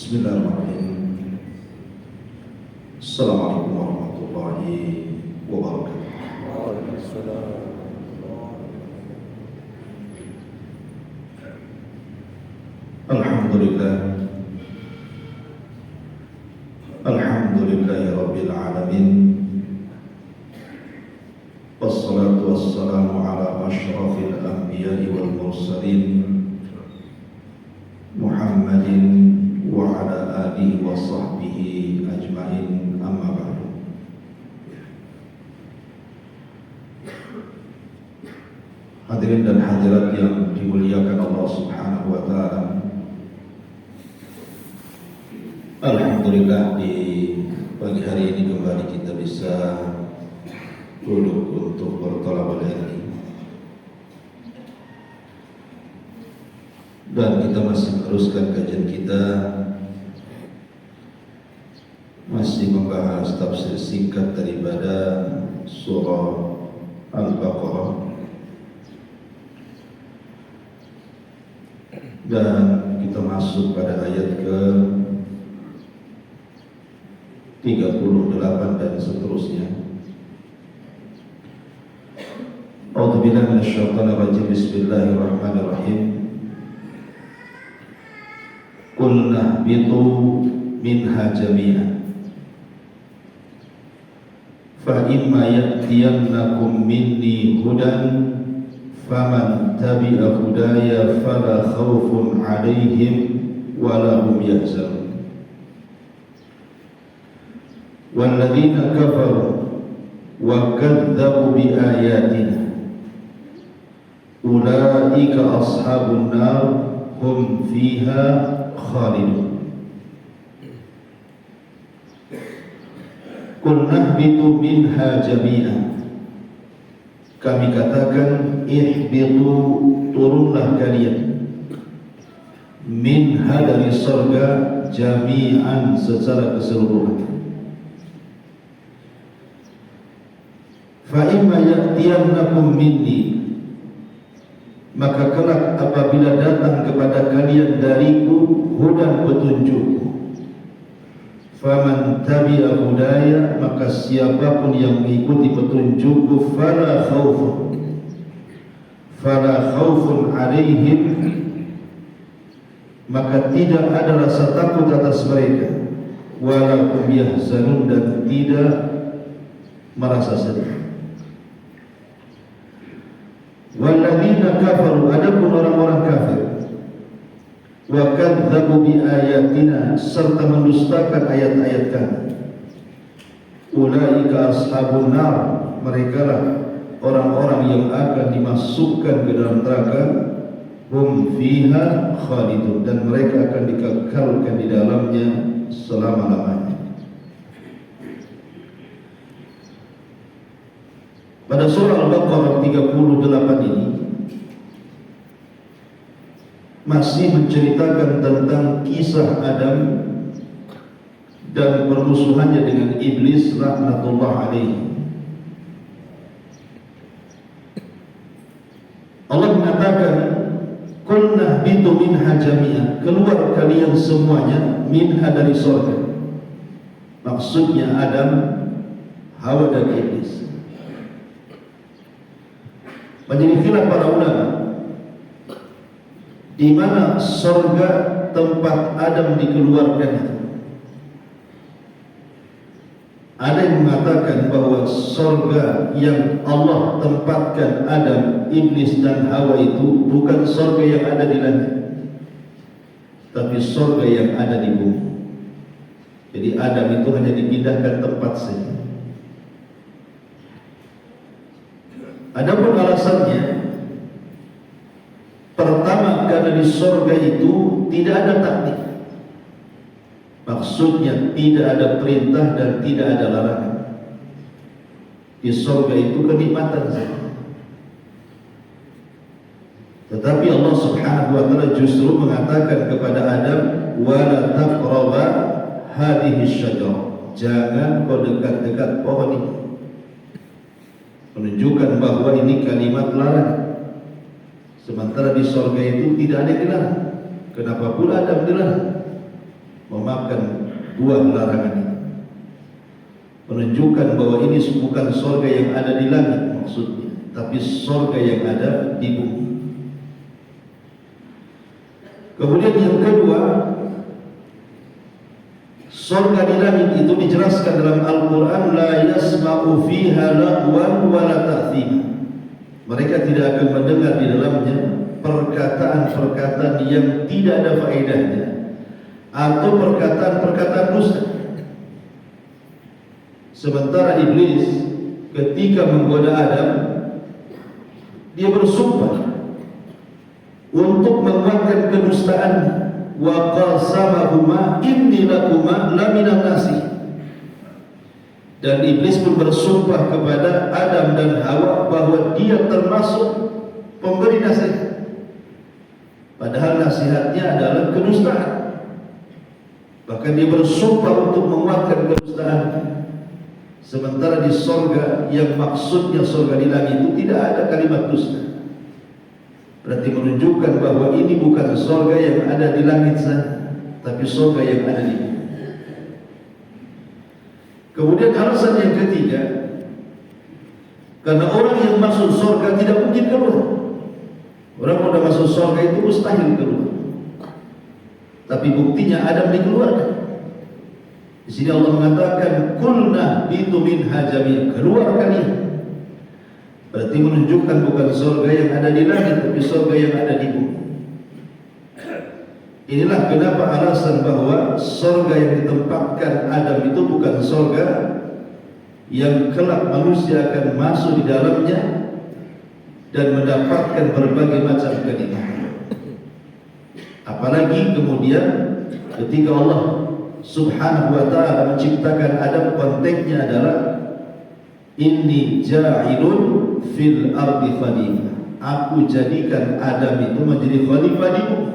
Bismillahirrahmanirrahim. Assalamualaikum warahmatullahi wabarakatuh. Waalaikumsalam. Alhamdulillah. Alhamdulillahi rabbil alamin. Wassalatu wassalamu ala asyrafil anbiya'i wal mursalin Muhammadin wa ala alihi wa sahbihi ajma'in, amma ba'du. Hadirin dan hadirat yang dimuliakan Allah Subhanahu wa ta'ala, alhamdulillah di pagi hari ini kembali kita bisa duduk untuk bertolak ilmi. Dan kita masih meneruskan kajian kita, masih membahas tafsir singkat daripada surah Al-Baqarah, dan kita masuk pada ayat ke 38 dan seterusnya. A'udzubillahi minasyaitonir rajim. Bismillahirrahmanirrahim. Qul nahbitu minha jami'an fa imma ya'tiyannakum minni hudan faman tabi'a hudaya fala khawfun 'alaihim wa la hum yahzanun walladzina kafaru wa kadzdzabu biayatina ulaika ashabun nar hum fiha khalidun. Qul nahbitu minha jami'an, kami katakan ihbitu, turunlah kalian, minha, dari surga, jami'an, secara keseluruhan. Fa imma ya'tiyannakum minni, maka kelak apabila datang kepada kalian dariku hudan, petunjukku, faman tabi'a hudaya, maka siapapun yang mengikuti petunjukku, fala khawfun 'alaihim, maka tidak ada rasa takut atas mereka, wala hum yahzanun, dan tidak merasa sedih. Walladzina kafaru, adapun orang-orang kafir, wa kadzdzabu biayatina, serta mendustakan ayat-ayat kami, ulaika ashabun nar, mereka lah orang-orang yang akan dimasukkan ke dalam neraka, hum fiha khalidun, dan mereka akan dikekalkan di dalamnya selama-lamanya. Pada surah Al-Baqarah 38 ini masih menceritakan tentang kisah Adam dan permusuhannya dengan iblis laknatullah alaihi. Allah mengatakan, qul nahbitu minha jami'an, keluar kalian semuanya, minha, dari surga. Maksudnya Adam, Hawa, dan iblis. Menjadi khilaf para ulama, di mana surga tempat Adam dikeluarkan itu. Ada yang mengatakan bahwa surga yang Allah tempatkan Adam, iblis, dan Hawa itu bukan surga yang ada di langit, tapi surga yang ada di bumi. Jadi Adam itu hanya dipindahkan tempat saja. Adapun alasannya, pertama, karena di surga itu tidak ada takdir. Maksudnya tidak ada perintah dan tidak ada larangan. Di surga itu kenikmatan saja. Tetapi Allah Subhanahu wa ta'ala justru mengatakan kepada Adam, wala taqraba hadhihi syajarah, jangan kau dekat-dekat pohon ini. Menunjukkan bahwa ini kalimat larangan. Sementara di surga itu tidak ada yang dilarang. Kenapa pula Adam dilarang? memakan buah larangan ini, menunjukkan bahwa ini bukan surga yang ada di langit maksudnya, tapi surga yang ada di bumi. Kemudian yang kedua, surga di langit itu dijelaskan dalam Al-Quran, la yasma'u fiha lagwan wa la ta'thima. Mereka tidak akan mendengar di dalamnya perkataan-perkataan yang tidak ada faedahnya atau perkataan-perkataan dusta. Sementara iblis ketika menggoda Adam, dia bersumpah untuk menguatkan kedustaannya. Wa qasamahuma inni lakuma laminan nasi. Dan iblis pun bersumpah kepada Adam dan Hawa bahwa dia termasuk pemberi nasihat, padahal nasihatnya adalah kedustaan. Bahkan dia bersumpah untuk menguatkan kedustaan. Sementara di surga yang maksudnya surga di langit itu tidak ada kalimat dusta. Berarti menunjukkan bahwa ini bukan surga yang ada di langit saja, tapi surga yang ada di bumi. Kemudian alasan yang ketiga, karena orang yang masuk surga tidak mungkin keluar. Orang sudah masuk surga itu mustahil keluar. Tapi buktinya Adam dikeluarkan. Di sini Allah mengatakan, "Qulna bitu minha jami'an." Keluar kalian. Berarti menunjukkan bukan surga yang ada di langit, tapi surga yang ada di bumi. Inilah kenapa alasan bahwa surga yang ditempatkan Adam itu bukan surga yang kelak manusia akan masuk di dalamnya dan mendapatkan berbagai macam kenikmatan. Apalagi kemudian ketika Allah Subhanahu wa ta'ala menciptakan Adam, konteksnya adalah inni ja'ilun fil ardi khalifah. Aku jadikan Adam itu menjadi khalifah di bumi.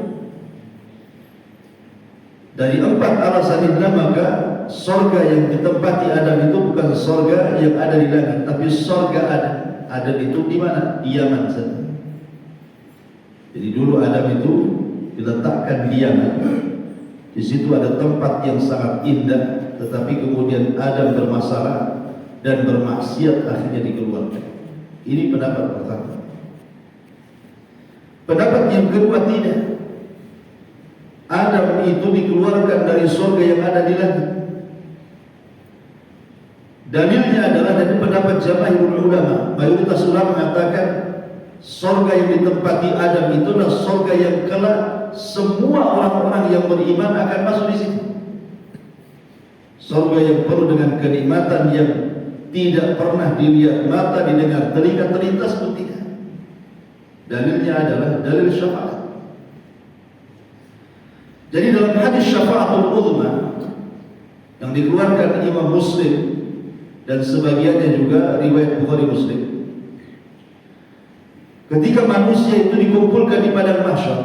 Dari 4 alasan ini maka surga yang ditempati Adam itu bukan surga yang ada di langit, tapi surga Adam. Adam itu di mana? Di Yaman saja. Jadi dulu Adam itu diletakkan di Yaman. Di situ ada tempat yang sangat indah, tetapi kemudian Adam bermasalah dan bermaksiat, akhirnya dikeluarkan. Ini pendapat pertama. Pendapat yang kedua, tidak. Adam itu dikeluarkan dari surga yang ada di langit. Dalilnya adalah dari pendapat jamaahirul ulama. Mayoritas ulama mengatakan surga yang ditempati Adam itu adalah surga yang kelak semua orang-orang yang beriman akan masuk di situ. Surga yang penuh dengan kenikmatan yang tidak pernah dilihat mata, didengar telinga, terlintas pun tidak. Dalilnya adalah dalil syafaat. Jadi dalam hadis syafaatul uzma yang dikeluarkan Imam Muslim dan sebagiannya juga riwayat Bukhari Muslim, ketika manusia itu dikumpulkan di padang mahsyar,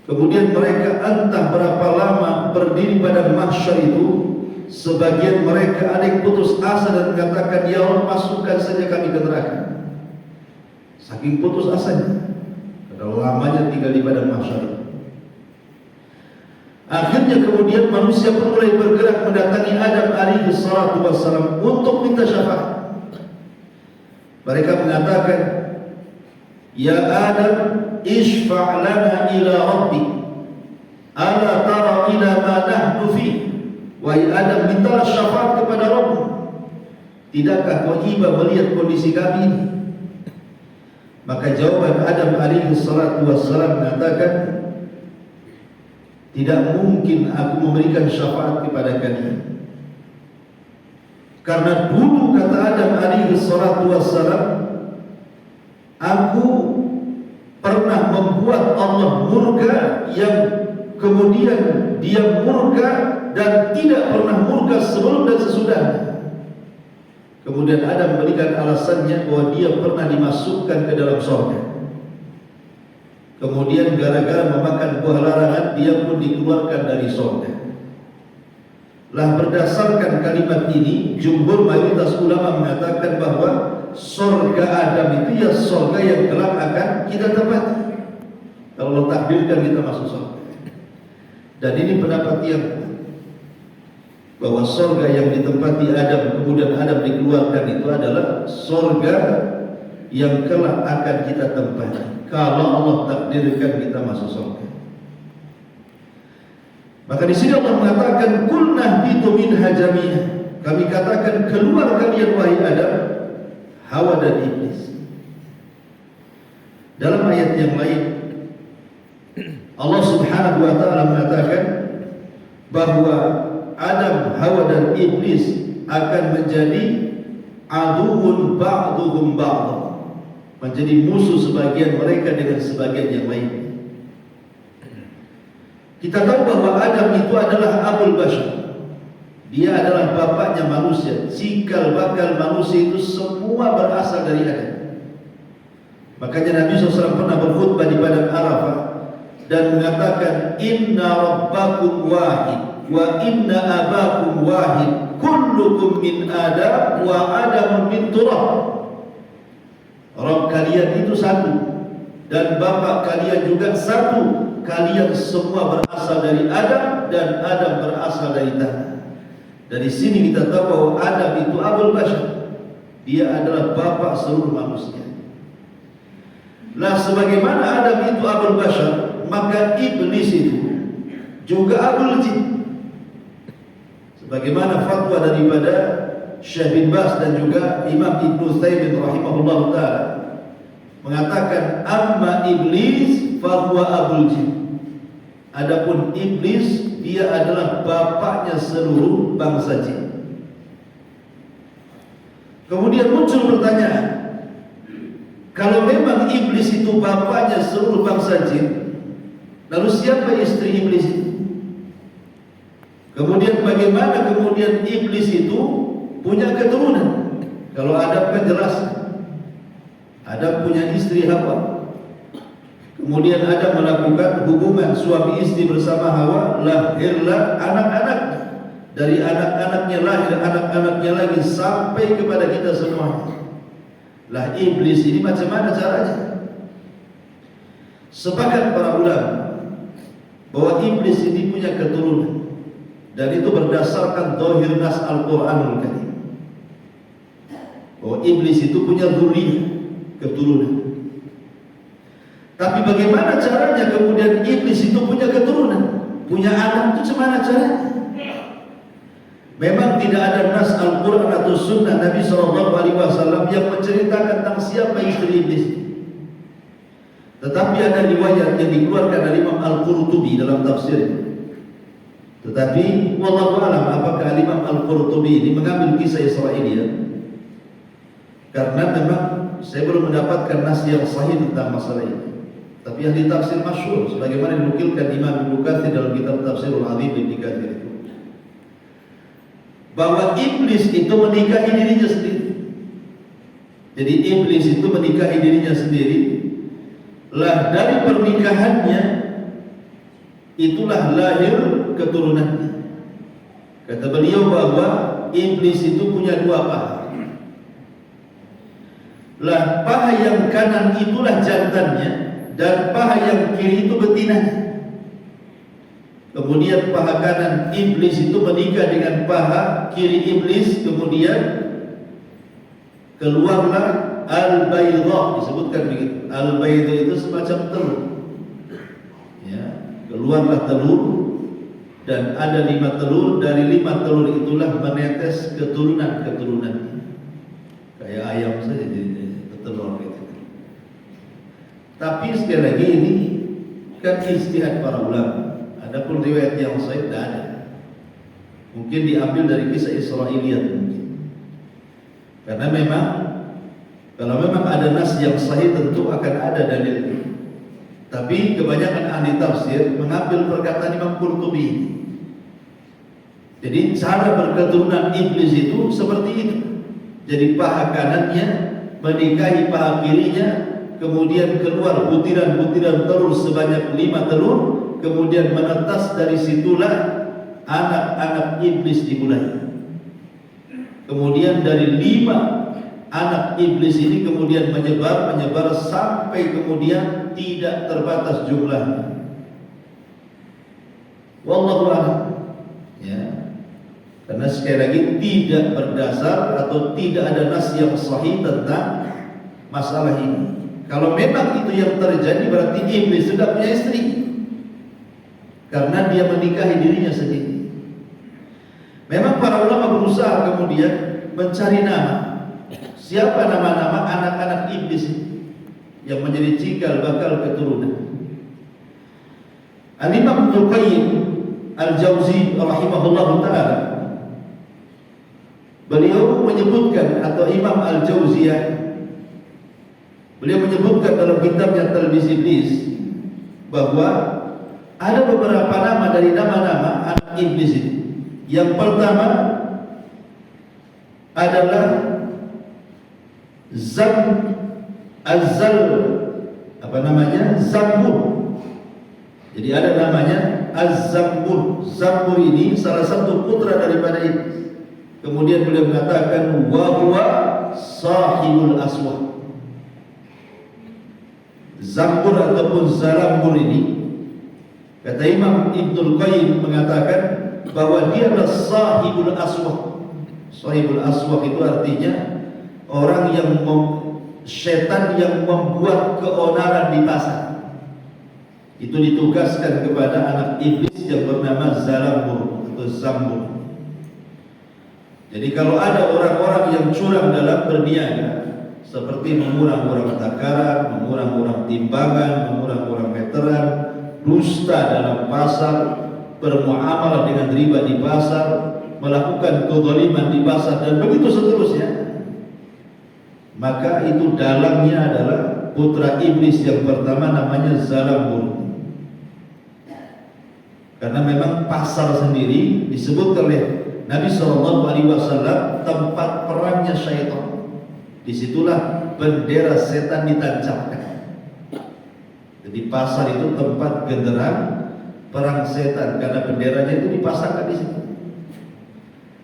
kemudian mereka entah berapa lama berdiri pada mahsyar itu, sebagian mereka ada yang putus asa dan mengatakan, ya Allah, masukkan saja kami ke neraka. Saking putus asanya karena lamanya tinggal di padang mahsyar. Akhirnya kemudian manusia pun mulai bergerak mendatangi Adam alaihi salatu wassalam untuk minta syafaat. Mereka mengatakan, ya Adam, ishfa' lana ila rabbi, ala tara ila ma nahnu fi. Wahai Adam, mintalah syafaat kepada Rabb. Tidakkah kau iba melihat kondisi kami ini? Maka jawaban Adam alaihi salatu wassalam mengatakan, tidak mungkin aku memberikan syafaat kepada kalian. Karena dulu kata Adam alaihi salatu wassalam, aku pernah membuat Allah murka yang kemudian dia murka dan tidak pernah murka sebelum dan sesudahnya. Kemudian Adam memberikan alasannya bahwa dia pernah dimasukkan ke dalam surga. Kemudian gara-gara memakan buah larangan, dia pun dikeluarkan dari surga. Lah berdasarkan kalimat ini, jumhur mayoritas ulama mengatakan bahwa surga Adam itu ya surga yang kelak akan kita tempati. Kalau Allah takdirkan kita masuk surga. Dan ini pendapat yang bahwa surga yang ditempati Adam kemudian Adam dikeluarkan itu adalah surga yang kelak akan kita tempati kalau Allah takdirkan kita masuk surga. Maka di sini Allah mengatakan kulnah bitu minha jami'ah. Kami katakan keluar kalian wahai Adam, Hawa dan Iblis. Dalam ayat yang lain Allah Subhanahu wa taala mengatakan bahwa Adam, Hawa dan Iblis akan menjadi aduun ba'duhum ba'd, menjadi musuh sebagian mereka dengan sebagian yang lain. Kita tahu bahwa Adam itu adalah Abul Bashar. Dia adalah bapaknya manusia. Cikal bakal manusia itu semua berasal dari Adam. Makanya Nabi SAW pernah berkhutbah di padang Arafah dan mengatakan inna rabbakum wahid wa inna abakum wahid kullukum min Adam wa Adamun min turab. Rabb kalian itu satu dan bapak kalian juga satu. Kalian semua berasal dari Adam dan Adam berasal dari tanah. Dari sini kita tahu bahwa Adam itu Abul Bashar. Dia adalah bapak seluruh manusia. Nah, sebagaimana Adam itu Abul Bashar, maka Iblis itu juga Abul Jin. Sebagaimana fatwa daripada Syekh bin Baz dan juga Imam Ibnu Utsaimin rahimahullah taala mengatakan amma Iblis fahuwa Abul Jin. Adapun Iblis dia adalah bapaknya seluruh bangsa jin. Kemudian muncul pertanyaan, kalau memang Iblis itu bapaknya seluruh bangsa jin, lalu siapa istri Iblis itu? Kemudian bagaimana kemudian Iblis itu punya keturunan? Kalau Adam kan jelas Adam punya istri Hawa. Kemudian Adam melakukan hubungan suami istri bersama Hawa, lahirlah anak-anaknya. Dari anak-anaknya lahir anak-anaknya lagi sampai kepada kita semua. Lah Iblis ini macam mana caranya? Sepakat para ulama bahwa Iblis ini punya keturunan, dan itu berdasarkan zahir nas Al-Qur'anul Karim. Bahwa Iblis itu punya dzurriyyah, keturunan. Tapi bagaimana caranya kemudian Iblis itu punya keturunan, punya anak, itu gimana caranya? Memang tidak ada nas Al-Quran atau Sunnah Nabi SAW yang menceritakan tentang siapa istri Iblis. Tetapi ada riwayat yang dikeluarkan dari Imam Al-Qurtubi dalam tafsirnya. Tetapi wallahu a'lam apakah Imam Al-Qurtubi ini mengambil kisah Israiliyat, karena memang saya belum mendapatkan nas yang sahih tentang masalah ini. Tapi yang ditafsir masyhur sebagaimana dinukilkan Imam Ibnu Katsir dalam kitab Tafsirul Azim Ibnu Katsir itu, bahwa Iblis itu menikahi dirinya sendiri. Jadi Iblis itu menikahi dirinya sendiri. Lah dari pernikahannya itulah lahir keturunannya. Kata beliau bahwa Iblis itu punya dua paha. Lah paha yang kanan itulah jantannya dan paha yang kiri itu betinanya. Kemudian paha kanan Iblis itu menikah dengan paha kiri Iblis, kemudian keluarlah al-baydha, disebutkan begitu. Al-baydha itu semacam telur. Ya, keluarlah telur dan ada 5 telur, dari 5 telur itulah menetes keturunan-keturunan. Kayak ayam saja jadi telur gitu. Tapi sekali lagi ini kan ijtihad para ulama. Adapun riwayat yang sahih tidak ada. Mungkin diambil dari kisah Israiliyat mungkin. Karena memang kalau memang ada nas yang sahih tentu akan ada dalil. Tapi kebanyakan ahli tafsir mengambil perkataan Imam Qurtubi. Jadi cara berketurunan Iblis itu seperti itu. Jadi paha kanannya menikahi paha kirinya, kemudian keluar butiran-butiran telur sebanyak 5 telur, kemudian menetas dari situlah anak-anak Iblis dimulai. Kemudian dari 5 anak Iblis ini kemudian menyebar sampai kemudian tidak terbatas jumlahnya. Wallahu a'lam. Ya. Karena sekali lagi tidak berdasar atau tidak ada nas yang sahih tentang masalah ini. Kalau memang itu yang terjadi berarti iblis sudah punya istri, karena dia menikahi dirinya sendiri. Memang para ulama berusaha kemudian mencari nama. Siapa nama-nama anak-anak iblis yang menjadi cikal bakal keturunan? Al-Imam Ibnu Qayyim Al-Jauzi rahimahullah taala, beliau menyebutkan, atau Imam Al-Jauziyah, beliau menyebutkan dalam kitabnya Talbis Iblis bahwa ada beberapa nama dari nama-nama anak iblis ini. Yang pertama adalah Zambur. Jadi ada namanya Az-Zambur. Zambur ini salah satu putra daripada iblis. Kemudian beliau mengatakan wa huwa sahibul aswah. Zambur ataupun Zalambur ini, kata Imam Ibnul Qayyim mengatakan bahwa dia adalah sahibul aswah. Sahibul aswah itu artinya orang yang setan yang membuat keonaran di pasar. Itu ditugaskan kepada anak iblis yang bernama Zalambur atau Zambur. Jadi kalau ada orang-orang yang curang dalam berniaga, seperti mengurang-urang takaran, mengurang-urang timbangan, mengurang-urang meteran, dusta dalam pasar, bermuamalah dengan riba di pasar, melakukan kezaliman di pasar, dan begitu seterusnya, maka itu dalangnya adalah putra iblis yang pertama, namanya Zalambur. Karena memang pasar sendiri disebut oleh Nabi SAW tempat perangnya syaitan. Disitulah bendera setan ditancapkan. Jadi pasar itu tempat genderang perang setan, karena benderanya itu dipasangkan di situ.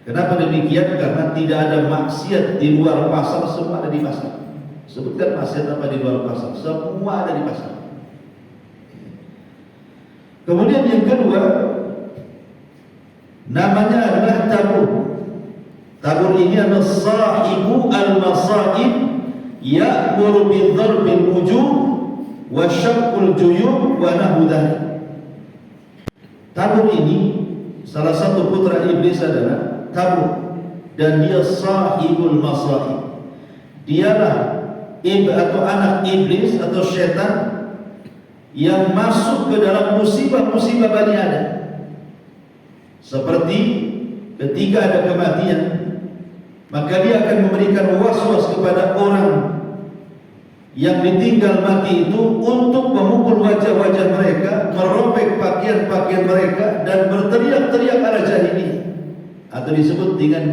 Kenapa demikian? Karena tidak ada maksiat di luar pasar, semua ada di pasar. Sebutkan maksiat apa di luar pasar? Semua ada di pasar. Kemudian yang kedua, namanya adalah Tabur. Tabur ini adalah sahibu al-masaib, ya'muru bidharbil wujuh wa syaqqul juyub wa nahu dzalik. Tabur ini salah satu putra iblis adalah Tabur, dan dia sahibul masaib. Dialah atau anak iblis atau syaitan yang masuk ke dalam musibah-musibah Bani Adam. Seperti ketika ada kematian, maka dia akan memberikan was-was kepada orang yang ditinggal mati itu untuk memukul wajah-wajah mereka, merobek pakaian-pakaian mereka, dan berteriak-teriak ala jahiliyah, atau disebut dengan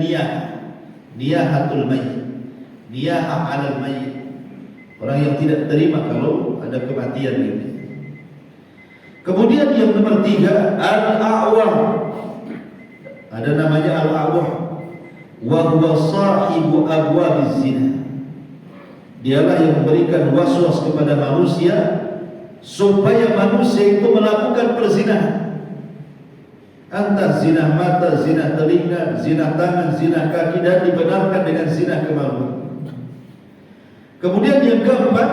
niyahatul mayyit, niyahah alal mayyit, orang yang tidak terima kalau ada kematian ini. Kemudian yang nomor tiga, al-a'war. Ada namanya al-a'war, wa huwa sahibu abwabiz zina. Dialah yang memberikan was-was kepada manusia supaya manusia itu melakukan perzinahan. Entah zina mata, zina telinga, zina tangan, zina kaki, dan dibenarkan dengan zina kemaluan. Kemudian yang keempat,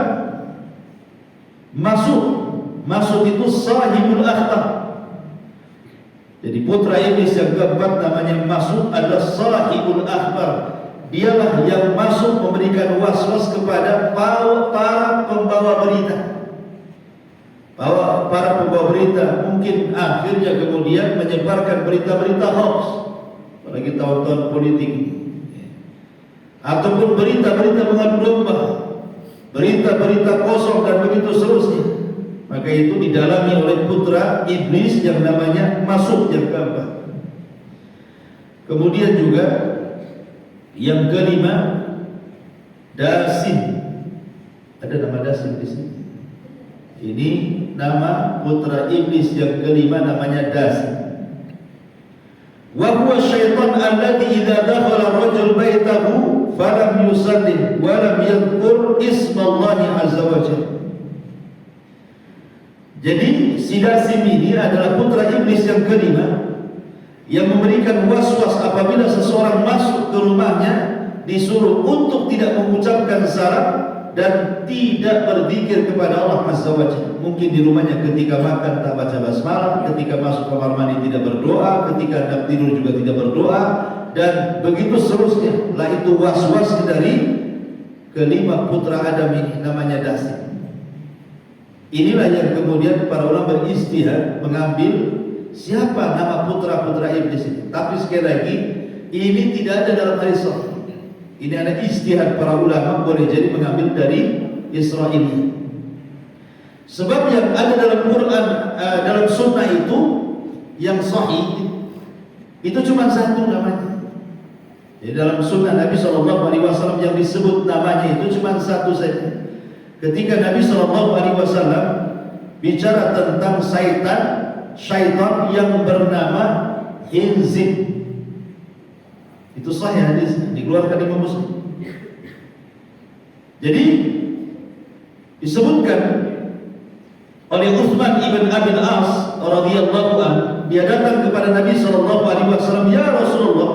Masud itu sahibul akhtar. Jadi putra iblis yang keempat namanya Masud adalah sahibul akhbar. Dialah yang masuk memberikan was-was kepada para pembawa berita. Para pembawa berita mungkin akhirnya kemudian menyebarkan berita-berita hoax, apalagi tahun-tahun politik, ataupun berita-berita mengadu domba, berita-berita kosong, dan begitu seterusnya. Maka itu didalami oleh putra iblis yang namanya Masud yang keempat. Kemudian juga yang kelima, Dasin. Ada nama Dasin di sini. Ini nama putra iblis yang kelima, namanya Dasin. Wa huwa syaitan alladhi idza dakhala rajul baitahu falam yusallim wa lam yadhkur isma Allah azza wa jalla. Jadi si Dasim ini adalah putra iblis yang kelima, yang memberikan was-was apabila seseorang masuk ke rumahnya, disuruh untuk tidak mengucapkan salam dan tidak berzikir kepada Allah Azza wa Jalla. Mungkin di rumahnya ketika makan tak baca basmalah, ketika masuk kamar mandi tidak berdoa, ketika hendak tidur juga tidak berdoa, dan begitu seterusnya. Lah itu was-was dari kelima putra Adam ini, namanya Dasim. Inilah yang kemudian para ulama beristihad mengambil siapa nama putra-putra iblis ini. Tapi sekali lagi, ini tidak ada dalam hadis sahih. Ini ada istihad para ulama, boleh jadi mengambil dari Israil. Sebab yang ada dalam Quran, dalam sunnah itu yang sahih itu cuma satu namanya. Jadi dalam sunnah Nabi SAW yang disebut namanya itu cuma satu saja. Ketika Nabi SAW bicara tentang syaitan yang bernama Hinzib, itu sahih hadis, dikeluarkan Imam Muslim. Jadi disebutkan oleh Utsman ibn Abi al-As radhiyallahu anhu, dia datang kepada Nabi SAW, ya Rasulullah,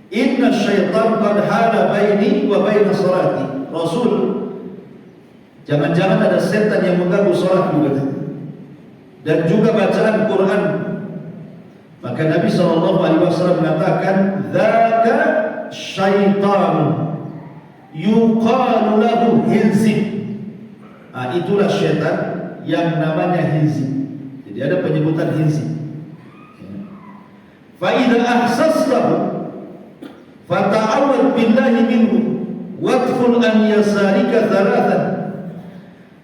inna syaitan qad hala baini wa baina salati. Rasul, jangan-jangan ada setan yang mengganggu salat juga dan juga bacaan Quran. Maka Nabi SAW mengatakan, dzaka syaitan yuqalu lahu Hinzib. Itulah syaitan yang namanya Hinzib. Jadi ada penyebutan Hinzib. Fa idza ahsastahu fata'awwad billahi minhu wadkhul an yasarika thalathan.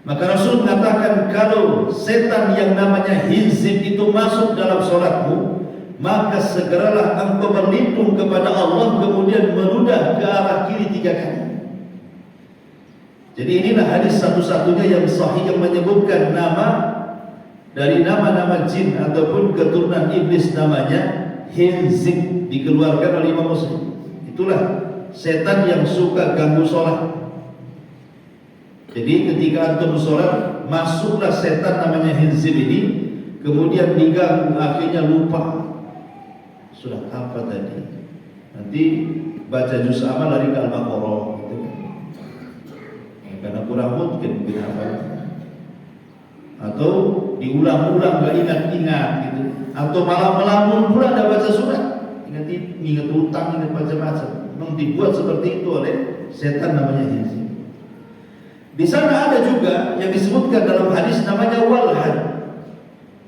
Maka Rasul mengatakan, kalau setan yang namanya Hinzib itu masuk dalam solatmu, maka segeralah engkau berlindung kepada Allah, kemudian meludah ke arah kiri 3 kali. Jadi inilah hadis satu-satunya yang sahih yang menyebutkan nama dari nama-nama jin ataupun keturunan iblis, namanya Hinzib, dikeluarkan oleh Imam Muslim. Itulah setan yang suka ganggu sholat. Jadi ketika antum sholat, masuklah setan namanya Hinzib ini, kemudian diganggu, akhirnya lupa sudah apa tadi. Nanti baca juz amal lari ke Al-Baqarah gitu kan. Karena kurang mungkin apa. Atau diulang-ulang gak ingat-ingat gitu. Atau malah melamun pula ada baca surat. Ingat utang, ingat macam-macam. Memang dibuat seperti itu oleh setan namanya Hinzib. Di sana ada juga yang disebutkan dalam hadis namanya walhan.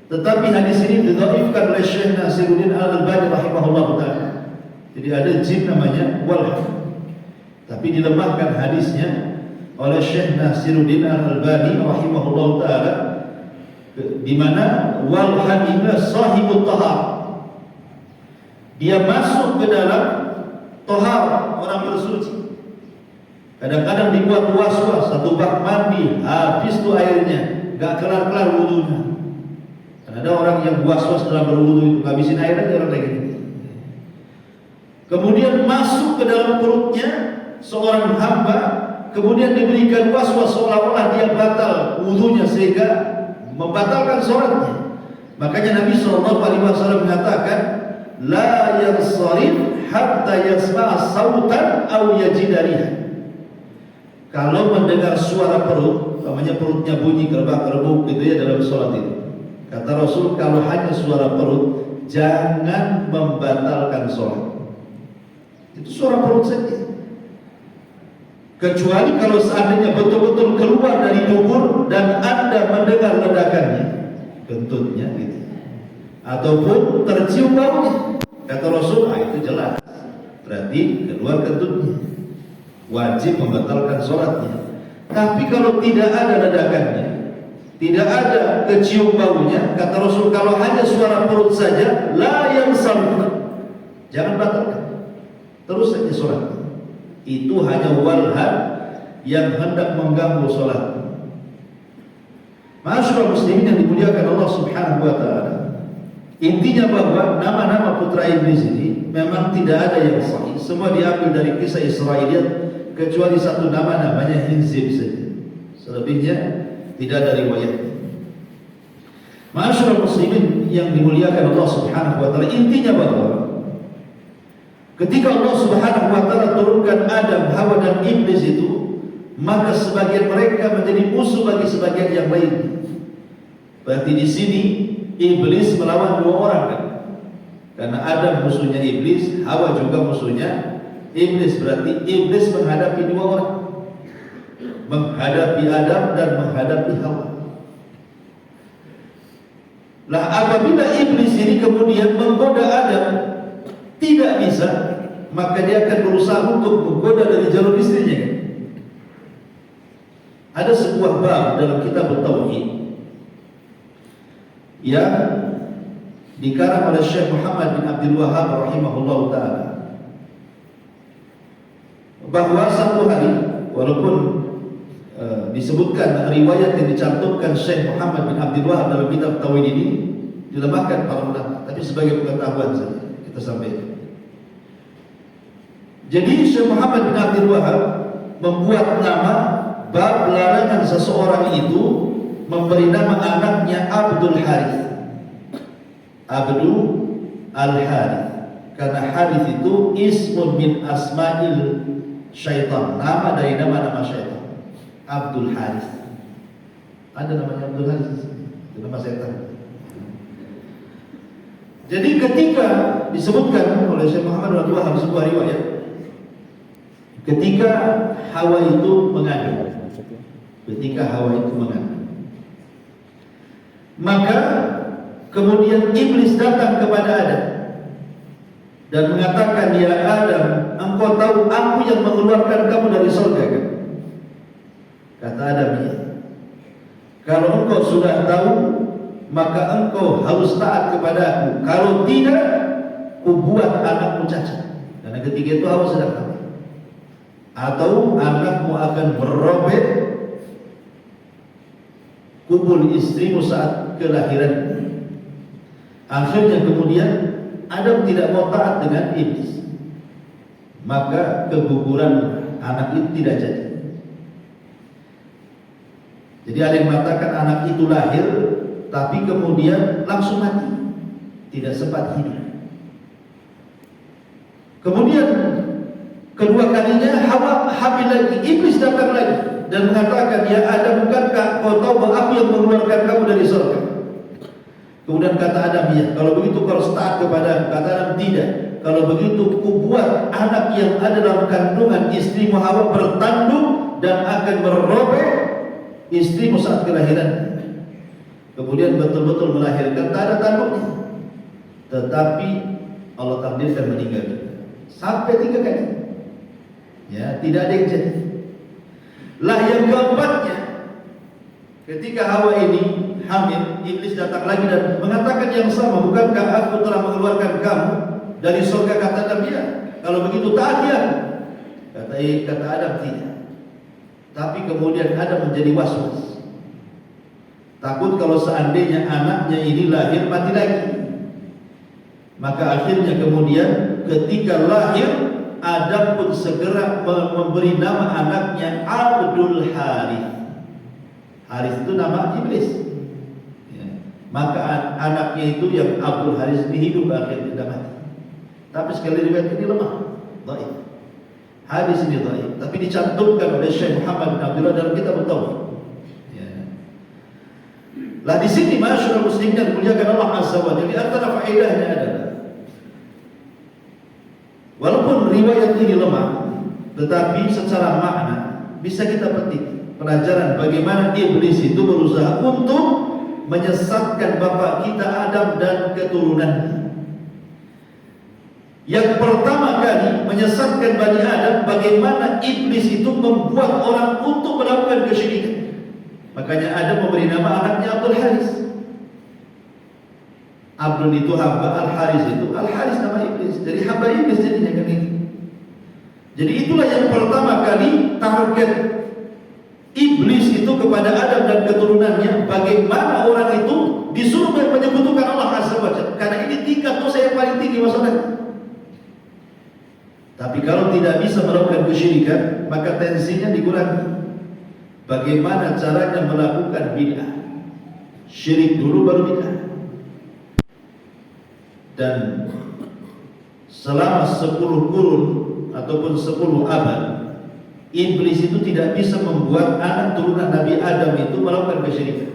Tetapi hadis ini didhaifkan oleh Syekh Nasiruddin Al-Albani rahimahullah ta'ala. Jadi ada jin namanya walhan, tapi dilemahkan hadisnya oleh Syekh Nasiruddin Al-Albani rahimahullah ta'ala, di mana walhan ini sahibut tahar. Dia masuk ke dalam tahar orang bersuci. Kadang-kadang dibuat was-was, satu bak mandi, habis tuh airnya, gak kelar-kelar wudunya. Ada orang yang was-was dalam berwudu itu, habisin air aja orang kayak gitu. Kemudian masuk ke dalam perutnya seorang hamba, kemudian diberikan was-was seolah-olah dia batal wudunya sehingga membatalkan sholatnya. Makanya Nabi SAW mengatakan, la yansarif hatta yasma'a sautan aw yajida riha. Kalau mendengar suara perut, namanya perutnya bunyi kerbak-kerbuk gitu ya dalam sholat itu, kata Rasul, kalau hanya suara perut, jangan membatalkan sholat. Itu suara perut saja. Kecuali kalau seandainya betul-betul keluar dari dubur dan Anda mendengar ledakannya, kentutnya gitu, ataupun tercium baunya, kata Rasul, itu jelas, berarti keluar kentutnya, wajib membatalkan sholatnya. Tapi kalau tidak ada ledakannya, tidak ada kecium baunya, kata Rasul, kalau hanya suara perut saja, la yang sampun, jangan batalkan, terus saja sholat. Itu hanya walhan yang hendak mengganggu sholat. Masyaallah muslimin yang dimuliakan Allah Subhanahu wa ta'ala, intinya bahwa nama-nama putra iblis ini memang tidak ada yang sahih. Semua diambil dari kisah Israiliyat, kecuali satu nama namanya Hinzib saja. Selebihnya tidak ada riwayat. Ma'asyiral muslimin yang dimuliakan Allah Subhanahu wa taala, intinya bahwa ketika Allah Subhanahu wa taala turunkan Adam, Hawa dan iblis itu, maka sebagian mereka menjadi musuh bagi sebagian yang lain. Berarti di sini iblis melawan dua orang kan? Karena Adam musuhnya iblis, Hawa juga musuhnya iblis. Berarti iblis menghadapi dua orang, menghadapi Adam dan menghadapi Hawa. Lah apabila iblis ini kemudian menggoda Adam, tidak bisa, maka dia akan berusaha untuk menggoda dari jalur istrinya. Ada sebuah bab dalam kitab Tauhid yang dikarang oleh Syekh Muhammad bin Abdul Wahhab rahimahullah ta'ala, bahwa satu hari, walaupun disebutkan riwayat yang dicantumkan Syekh Muhammad bin Abdul Wahhab dalam kitab Tauhid ini dilemahkan para ulama, tapi sebagai pengetahuan saja kita sampaikan. Jadi Syekh Muhammad bin Abdul Wahhab membuat nama bab larangan seseorang itu memberi nama anaknya Abdul Harith. Abdul Al-Harith, karena Harith itu ismun min asma'il syaitan, nama dari nama-nama syaitan. Abdul Harith, ada namanya Abdul Harith, itu nama syaitan. Jadi ketika disebutkan oleh Syekh Muhammad bin Abdul Wahhab sebuah riwayat, ketika Hawa itu mengandung, maka kemudian iblis datang kepada Adam dan mengatakan, ya Adam, engkau tahu aku yang mengeluarkan kamu dari surga kan? Kata Adam, ya. Kalau engkau sudah tahu, maka engkau harus taat kepada aku. Kalau tidak, ku buat anakmu cacat. Karena ketika itu Hawa sedang hamil. Atau anakmu akan merobek kubur istrimu saat kelahiran. Akhirnya kemudian Adam tidak mau taat dengan iblis, maka keguguran anak itu tidak jadi. Jadi ada yang mengatakan anak itu lahir tapi kemudian langsung mati, tidak sempat hidup. Kemudian kedua kalinya Hawa hamil lagi, iblis datang lagi dan mengatakan, ya Adam, bukankah kau tahu bahwa aku yang mengeluarkan kamu dari surga? Kemudian kata Adam, ya, kalau begitu kau harus taat kepada aku. Kata Adam, tidak. Kalau begitu ku buat anak yang ada dalam kandungan istrimu Hawa bertanduk dan akan merobek istrimu saat kelahiran. Kemudian betul-betul melahirkan, tak ada tanduknya. Tetapi Allah takdirkan meninggal sampai 3 kali. Ya, tidak ada yang jadi. Lah yang keempatnya, ketika Hawa ini hamil, iblis datang lagi dan mengatakan yang sama, bukankah aku telah mengeluarkan kamu dari surga? Kata Adam, ya. Kalau begitu taati aku. Kata Adam, tidak. Tapi kemudian Adam menjadi was-was, takut kalau seandainya anaknya ini lahir mati lagi. Maka akhirnya kemudian ketika lahir, Adam pun segera memberi nama anaknya Abdul Harith. Harith itu nama iblis. Ya. Maka anaknya itu yang Abdul Harith ini hidup, akhirnya tidak mati. Tapi sekali riwayat ini lemah, dhaif. Hadis ini dhaif, tapi dicantumkan oleh Syekh Muhammad bin Abdullah dalam kitab Tauhid. Ya. Lah di sini masyaallah muslimin yang dimuliakan Allah Azza wa Jalla, antara faedahnya adalah walaupun riwayat ini lemah, tetapi secara makna bisa kita petik pelajaran bagaimana iblis itu berusaha untuk menyesatkan bapak kita Adam dan keturunannya. Yang pertama kali menyesatkan Bani Adam, bagaimana iblis itu membuat orang untuk melakukan kesyirikan. Makanya Adam memberi nama anaknya Abdul Haris. Abdul itu hamba, Al-Haris itu Al-Haris nama iblis. Jadi hamba iblis jadinya kan itu. Jadi itulah yang pertama kali target iblis itu kepada Adam dan keturunannya. Bagaimana orang itu disuruh menyebutkan Allah Azza wa Jalla, karena ini tingkat dosa yang paling tinggi masalahnya. Tapi kalau tidak bisa melakukan kesyirikan, maka tensinya dikurangi. Bagaimana caranya melakukan bid'ah? Syirik dulu baru bid'ah. Dan selama 10 kurun ataupun 10 abad, iblis itu tidak bisa membuat anak turunan Nabi Adam itu melakukan kesyirikan.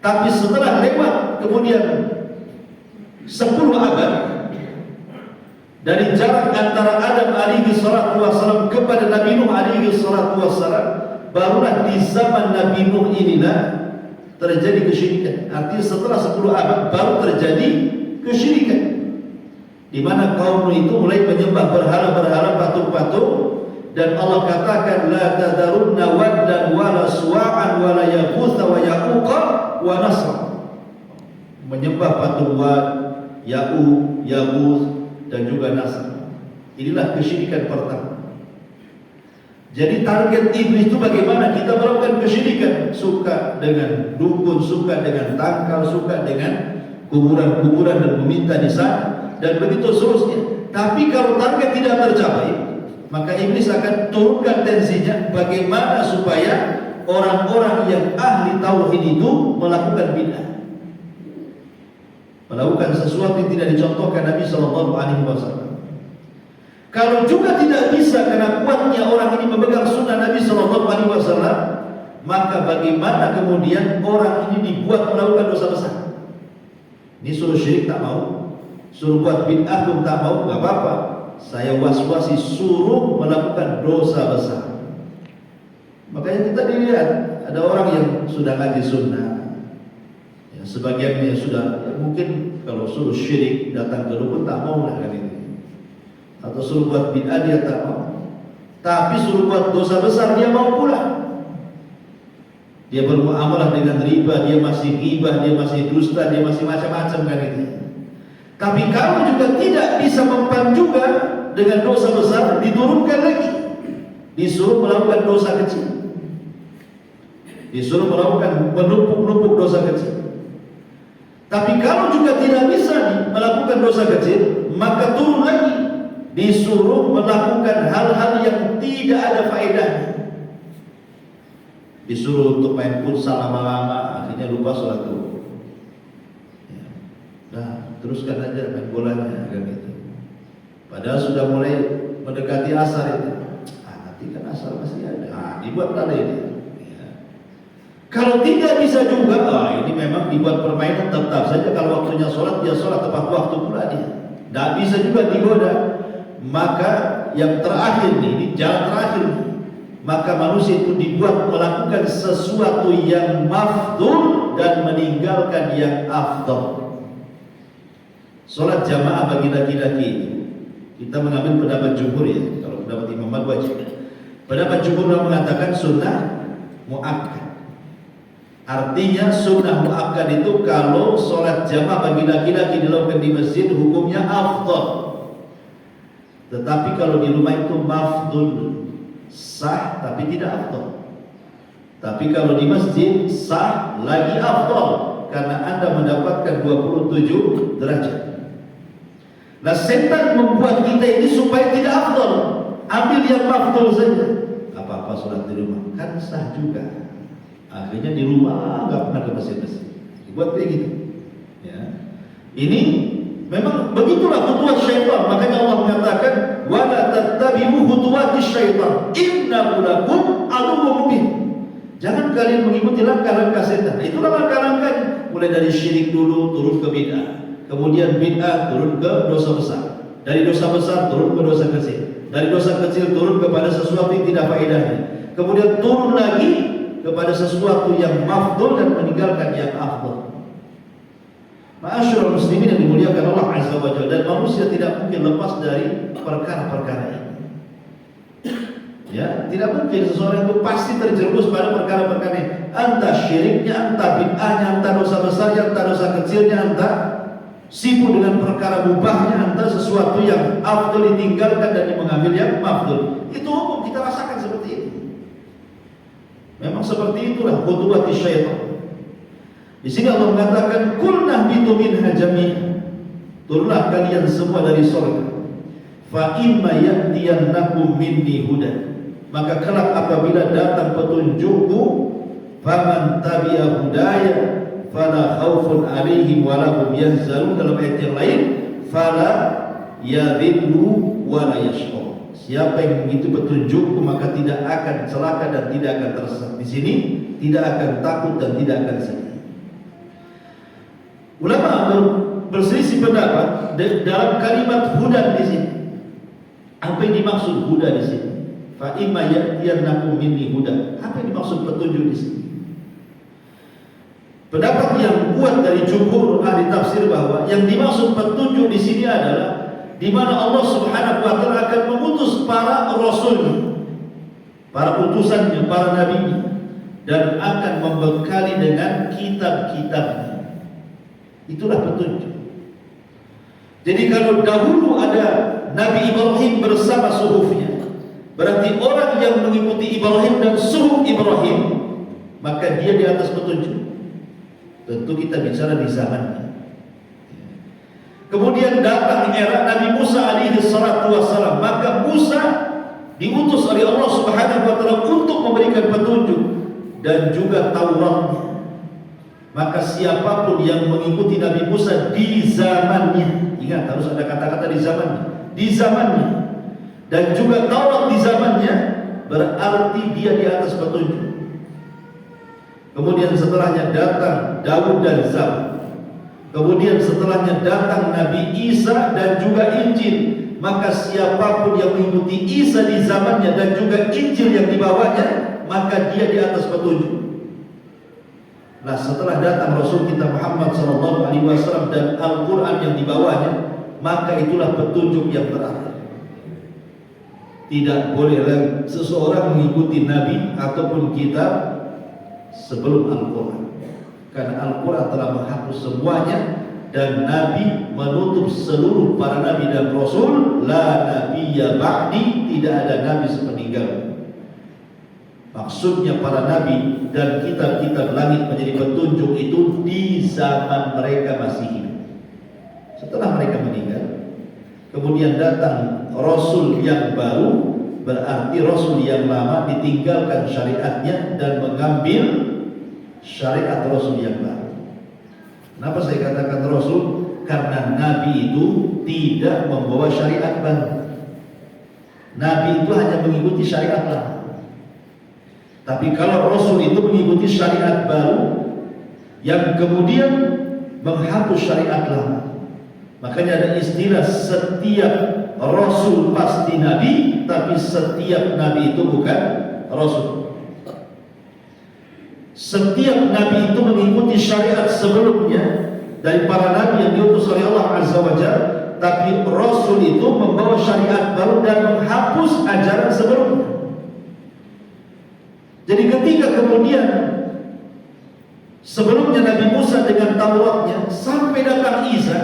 Tapi setelah lewat kemudian 10 abad dari jarak antara Adam alaihi salatu wassalam kepada Nabi Nuh alaihi salatu wassalam, barulah di zaman Nabi Nuh inilah terjadi kesyirikan. Artinya setelah 10 abad baru terjadi kesyirikan, di mana kaum Nuh itu mulai menyembah berhala-berhala, patung-patung, dan Allah katakan la tadarunna waddan wala suwa'an wala yaghutsa wa ya'uqa wa nasra. Menyembah patung Wad, Ya'uq, Yaghutz dan juga Nasr. Inilah kesyirikan pertama. Jadi target iblis itu bagaimana kita melakukan kesyirikan, suka dengan dukun, suka dengan tangkal, suka dengan kuburan-kuburan dan meminta di sana dan begitu seterusnya. Tapi kalau target tidak tercapai, maka iblis akan turunkan tensinya bagaimana supaya orang-orang yang ahli tauhid itu melakukan bid'ah, melakukan sesuatu yang tidak dicontohkan Nabi Shallallahu Alaihi Wasallam. Kalau juga tidak bisa karena kuatnya orang ini memegang sunnah Nabi Shallallahu Alaihi Wasallam, maka bagaimana kemudian orang ini dibuat melakukan dosa besar? Ini suruh syirik tak mau, suruh buat bid'ah pun tak mau, nggak apa-apa. Saya was-wasi suruh melakukan dosa besar. Makanya kita dilihat ada orang yang sudah ngaji sunnah, ya, sebagiannya sudah ya, mungkin kalau suruh syirik datang ke dukun tak mau lah kan ini, atau suruh buat bid'ah dia tak mau. Tapi suruh buat dosa besar dia mau pula. Dia bermuamalah dengan riba, dia masih ghibah, dia masih dusta, dia masih macam-macam kan itu. Tapi kalau juga tidak bisa mempan juga dengan dosa besar, diturunkan lagi, disuruh melakukan dosa kecil, disuruh melakukan menumpuk-numpuk dosa kecil. Tapi kalau juga tidak bisa melakukan dosa kecil, maka turun lagi, disuruh melakukan hal-hal yang tidak ada faedahnya. Disuruh untuk main futsal lama-lama, akhirnya lupa sholat dulu. Ya. Nah, teruskan aja main bolanya kan gitu. Padahal sudah mulai mendekati asar itu. Nanti kan asar masih ada. Dibuat tadi ini. Ya. Kalau tidak bisa juga, ini memang dibuat permainan, tetap saja kalau waktunya sholat dia sholat tepat waktu pula dia. Tidak bisa juga digoda. Maka yang terakhir nih, ini jalan terakhir nih. Maka manusia itu dibuat melakukan sesuatu yang mafdhul dan meninggalkan yang afdal. Sholat jamaah bagi laki-laki, kita mengambil pendapat jumhur ya. Kalau pendapat Imam Malik wajib. Pendapat jumhur mengatakan sunnah muakkad. Artinya sunnah muakkad itu kalau sholat jamaah bagi laki-laki dilakukan di masjid hukumnya afdal. Tetapi kalau di rumah itu mafdhul, sah tapi tidak afdal. Tapi kalau di masjid sah lagi afdal karena Anda mendapatkan 27 derajat. Nah, setan membuat kita ini supaya tidak afdal. Ambil yang afdal saja. Apa-apa sholat di rumah kan sah juga. Akhirnya di rumah nggak pernah ke masjid-masjid. Dibuat kayak gitu. Ya. Ini memang begitulah khutuwat syaitan. Makanya Allah mengatakan wala tattabi'u khutuwatis syaitan innahu lakum aduwwun mubin. Jangan kalian mengikuti langkah-langkah setan. Itulah langkah-langkah, mulai dari syirik dulu turun ke bid'ah, kemudian bid'ah turun ke dosa besar, dari dosa besar turun ke dosa kecil, dari dosa kecil turun kepada sesuatu yang tidak faedahnya, kemudian turun lagi kepada sesuatu yang mafdhul dan meninggalkan yang afdal. Ma'asyiral muslimin yang dimuliakan Allah Azza wa Jalla, dan manusia tidak mungkin lepas dari perkara-perkara ini. Ya, tidak mungkin seseorang itu pasti terjerumus pada perkara-perkara ini. Entah syiriknya, entah bid'ahnya, entah dosa besarnya, entah dosa kecilnya, entah sibuk dengan perkara mubahnya, entah sesuatu yang afdal ditinggalkan dan mengambil yang mafdhul. Itu umum kita rasakan seperti itu. Memang seperti itulah khutuwat syaitan. Di sini Allah mengatakan kulnah bitu minha jami'an. Turunlah kalian semua dari surga. Fa imma ya'tiyannakum minni hudan. Maka kelak apabila datang petunjukku, faman tabi'a hudaya fala khaufun 'alaihim wa lahum yahzanun. Dalam ayat yang lain, fala yadhillu wa la yashqa. Siapa yang mengikuti petunjukku maka tidak akan celaka dan tidak akan tersesat. Di sini tidak akan takut dan tidak akan sedih. Ulama berselisih pendapat dalam kalimat hudan di sini. Apa yang dimaksud huda di sini? Fa imma ya'tiyannakum minni huda. Apa yang dimaksud petunjuk di sini? Pendapat yang kuat dari jumhur ahli tafsir bahwa yang dimaksud petunjuk di sini adalah di mana Allah Subhanahu wa taala akan mengutus para rasulnya, para utusannya, para nabinya, dan akan membekali dengan kitab-kitabnya. Itulah petunjuk. Jadi kalau dahulu ada Nabi Ibrahim bersama suhufnya, berarti orang yang mengikuti Ibrahim dan suhuf Ibrahim, maka dia di atas petunjuk. Tentu kita bicara di zamannya. Kemudian datang era Nabi Musa alaihi salatu wassalam, maka Musa diutus oleh Allah Subhanahu wa taala untuk memberikan petunjuk dan juga Tauratnya. Maka siapapun yang mengikuti Nabi Musa di zamannya, ingat harus ada kata-kata di zamannya, dan juga Taurat di zamannya, berarti dia di atas petunjuk. Kemudian setelahnya datang Daud dan Zabur. Kemudian setelahnya datang Nabi Isa dan juga Injil. Maka siapapun yang mengikuti Isa di zamannya dan juga Injil yang dibawanya, maka dia di atas petunjuk. Nah, setelah datang Rasul kita Muhammad SAW dan Al-Quran yang dibawanya, maka itulah petunjuk yang terakhir. Tidak boleh lagi seseorang mengikuti Nabi ataupun kitab sebelum Al-Quran, karena Al-Quran telah menghapus semuanya dan Nabi menutup seluruh para Nabi dan Rasul. La nabiyya ba'di, tidak ada Nabi sepeninggal. Maksudnya para Nabi dan kitab-kitab langit menjadi petunjuk itu di zaman mereka masih hidup. Setelah mereka meninggal, kemudian datang Rasul yang baru, berarti Rasul yang lama ditinggalkan syariatnya dan mengambil syariat Rasul yang baru. Kenapa saya katakan Rasul? Karena Nabi itu tidak membawa syariat baru. Nabi itu hanya mengikuti syariat lama. Tapi kalau Rasul itu mengikuti syariat baru yang kemudian menghapus syariat lama. Makanya ada istilah setiap Rasul pasti Nabi, tapi setiap Nabi itu bukan Rasul. Setiap Nabi itu mengikuti syariat sebelumnya dari para Nabi yang diutus oleh Allah Azza wa Jalla, tapi Rasul itu membawa syariat baru dan menghapus ajaran sebelumnya. Jadi ketika kemudian sebelumnya Nabi Musa dengan Tauratnya sampai datang Isa,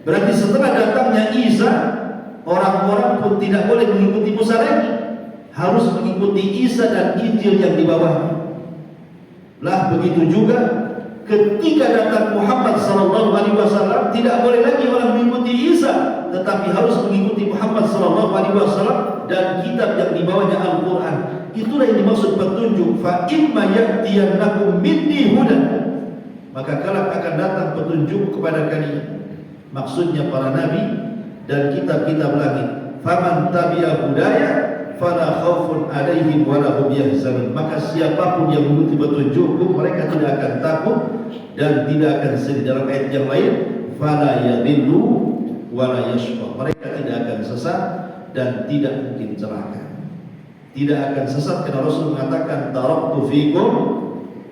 berarti setelah datangnya Isa, orang-orang pun tidak boleh mengikuti Musa lagi, harus mengikuti Isa dan Injil yang dibawanya. Lah begitu juga ketika datang Muhammad SAW, tidak boleh lagi orang mengikuti Isa, tetapi harus mengikuti Muhammad SAW dan kitab yang dibawanya Al-Quran. Itulah yang dimaksud petunjuk. Fa imma ya'tiyannakum minni hudan, maka kelak akan datang petunjuk kepada kalian. Maksudnya para nabi dan kitab-kitab langit. Faman tabi'a hudaya fala khaufun 'alaihim wa lahum yahzanun. Maka siapapun yang mengikuti petunjukku, mereka tidak akan takut dan tidak akan sedih. Dalam ayat yang lain, fala yadhillu wa la yashqa. Mereka tidak akan sesat dan tidak mungkin celaka. Tidak akan sesat karena Rasul mengatakan taraktu fikum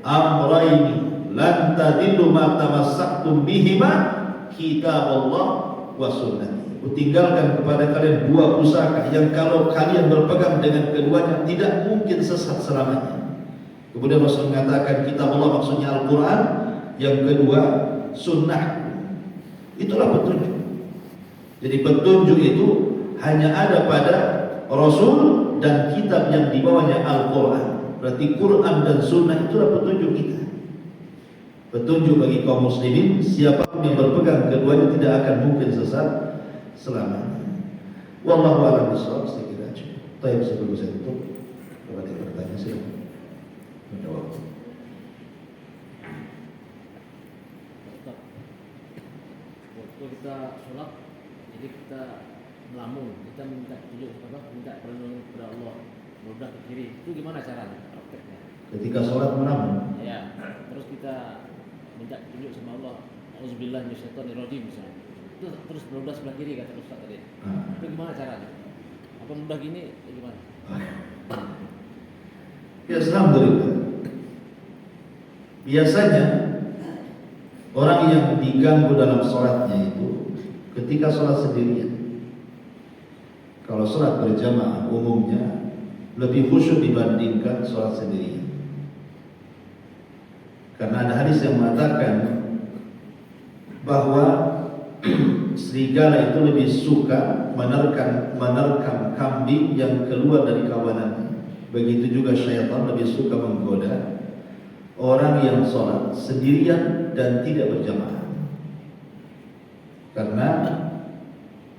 amrayni lan tadillu ma tamassaktum bihima kitaballah wa sunnati. Kutinggalkan kepada kalian dua pusaka yang kalau kalian berpegang dengan keduanya tidak mungkin sesat selamanya. Kemudian Rasul mengatakan kitab Allah maksudnya Al-Quran, yang kedua sunnah. Itulah petunjuk. Jadi petunjuk itu hanya ada pada Rasul dan kitab yang dibawanya Al-Quran. Berarti Quran dan sunnah itulah petunjuk kita. Petunjuk bagi kaum muslimin, siapapun yang berpegang keduanya tidak akan mungkin sesat selamanya. Wallahu a'lam bishawab. Saya kira cukup. Baik, sebelum saya tutup, kalau ada yang bertanya silakan menjawab. kita sholat, jadi kita melamun, kita minta perlindungan kepada Allah, mudah ke kiri. Itu gimana caranya prakteknya? Ketika sholat melamun. Ya, terus kita minta tunjuk sama Allah, auzubillahi minasyaitonirrajim misalnya. Itu terus meludah sebelah kiri kata Ustaz tadi. Itu gimana caranya? Apa mudah gini? Gimana? Ya, alhamdulillah. Biasanya orang yang diganggu dalam sholatnya itu ketika sholat sendirian. Kalau sholat berjamaah umumnya lebih khusyuk dibandingkan sholat sendirian. Karena ada hadis yang mengatakan bahwa serigala itu lebih suka menerkam kambing yang keluar dari kawanannya. Begitu juga syaitan lebih suka menggoda orang yang sholat sendirian dan tidak berjamaah. Karena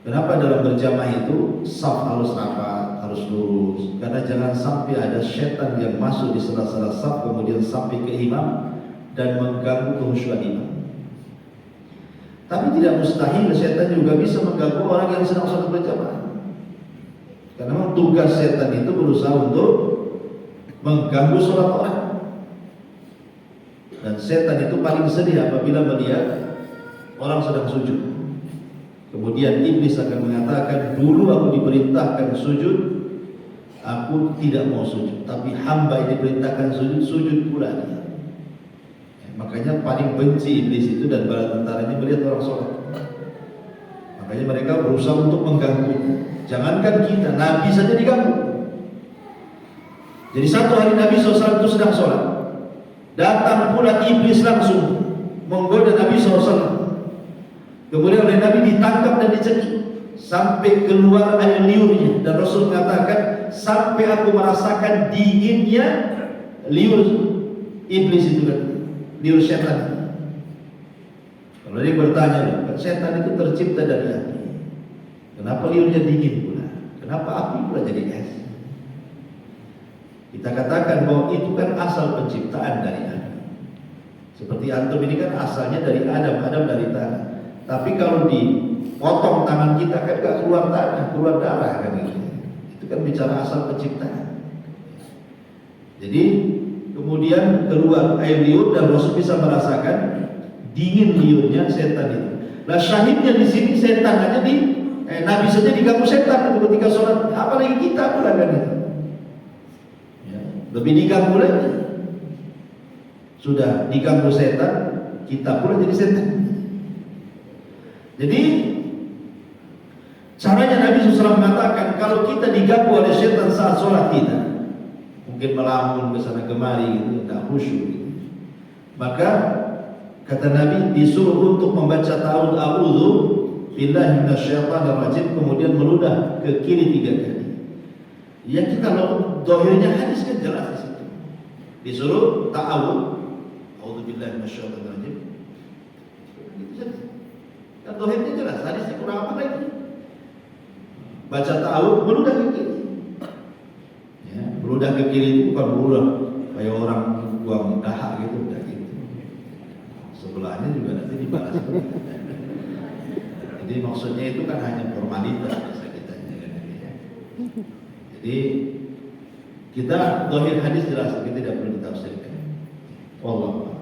kenapa dalam berjamaah itu saf harus rapat, harus lurus? Karena jangan sampai ada setan yang masuk di sela-sela saf kemudian sampai ke imam dan mengganggu kekhusyuan imam. Tapi tidak mustahil setan juga bisa mengganggu orang yang sedang sholat berjamaah. Karena memang tugas setan itu berusaha untuk mengganggu sholat orang. Dan setan itu paling sedih apabila melihat orang sedang sujud. Kemudian iblis akan mengatakan, dulu aku diperintahkan sujud, aku tidak mau sujud. Tapi hamba yang diperintahkan sujud, sujud pula dia. Makanya paling benci iblis itu dan bala tentaranya melihat orang sholat. Makanya mereka berusaha untuk mengganggu. Jangankan kita, Nabi saja diganggu. Jadi satu hari Nabi SAW itu sedang sholat, datang pula iblis langsung menggoda Nabi SAW. Kemudian oleh Nabi ditangkap dan dicekik sampai keluar air liurnya. Dan Rasul mengatakan, sampai aku merasakan dinginnya liur iblis itu kan, liur setan. Kalau dia bertanya, kan setan itu tercipta dari api, kenapa liurnya dingin pula? Kenapa api pula jadi es? Kita katakan bahwa itu kan asal penciptaan dari api. Seperti antum ini kan asalnya dari Adam dari tanah. Tapi kalau dipotong tangan kita kan gak keluar tanah, keluar darah kan gitu. Itu kan bicara asal penciptaan. Jadi kemudian keluar air liur dan Rasul bisa merasakan dingin liurnya setan itu. Nah syahidnya di sini setan aja Nabi saja diganggu setan itu ketika sholat, apalagi kita pula kan itu. Ya, lebih diganggu lagi. Sudah diganggu setan, kita pula jadi setan. Jadi caranya Nabi SAW mengatakan kalau kita diganggu oleh setan saat sholat kita, mungkin melamun ke sana kemari gitu, tidak khusyuk gitu. Maka kata Nabi disuruh untuk membaca a'udzu billahi minasyaitonir rajim, kemudian meludah ke kiri 3 kali. Ya kita lakukan dohirnya hadis kan jelas di situ. Disuruh a'udzu billahi minasyaitonir rajim. Dan dohirnya jelas, hadisnya kurang apa lagi? Baca ta'awud, meludah ke kiri. Ya, meludah ke kiri itu bukan meludah kayak orang buang dahak gitu, udah gitu. Sebelahnya juga nanti dibalas. Jadi maksudnya itu kan hanya formalitas biasa kita. Jadi kita dohir hadis jelas, kita tidak perlu ditafsirkan. Allah.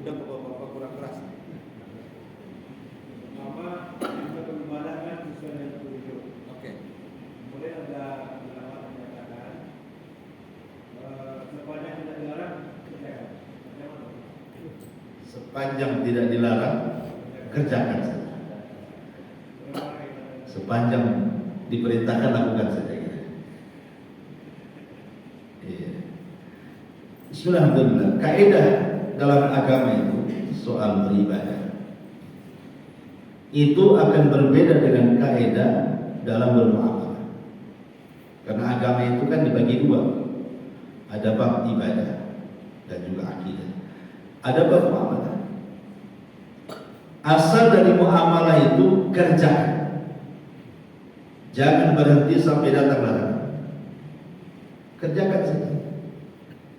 Udah bapak-bapak kurang keras. Mama kita beribadahkan sesuai dengan petunjuk. Oke. Kemudian ada ulama yang menyatakan sepanjang tidak dilarang kerjakan. Bagaimana? Sepanjang tidak dilarang, kerjakan saja. Sepanjang diperintahkan, lakukan saja. Iya. Bismillahirrahmanirrahim. Kaidah dalam agama itu soal beribadah itu akan berbeda dengan kaidah dalam bermuamalah. Karena agama itu kan dibagi dua. ada bab ibadah dan juga akidah. Ada bab muamalah. Asal dari muamalah itu kerjakan. Jangan berhenti sampai datang larangan. Kerjakan saja.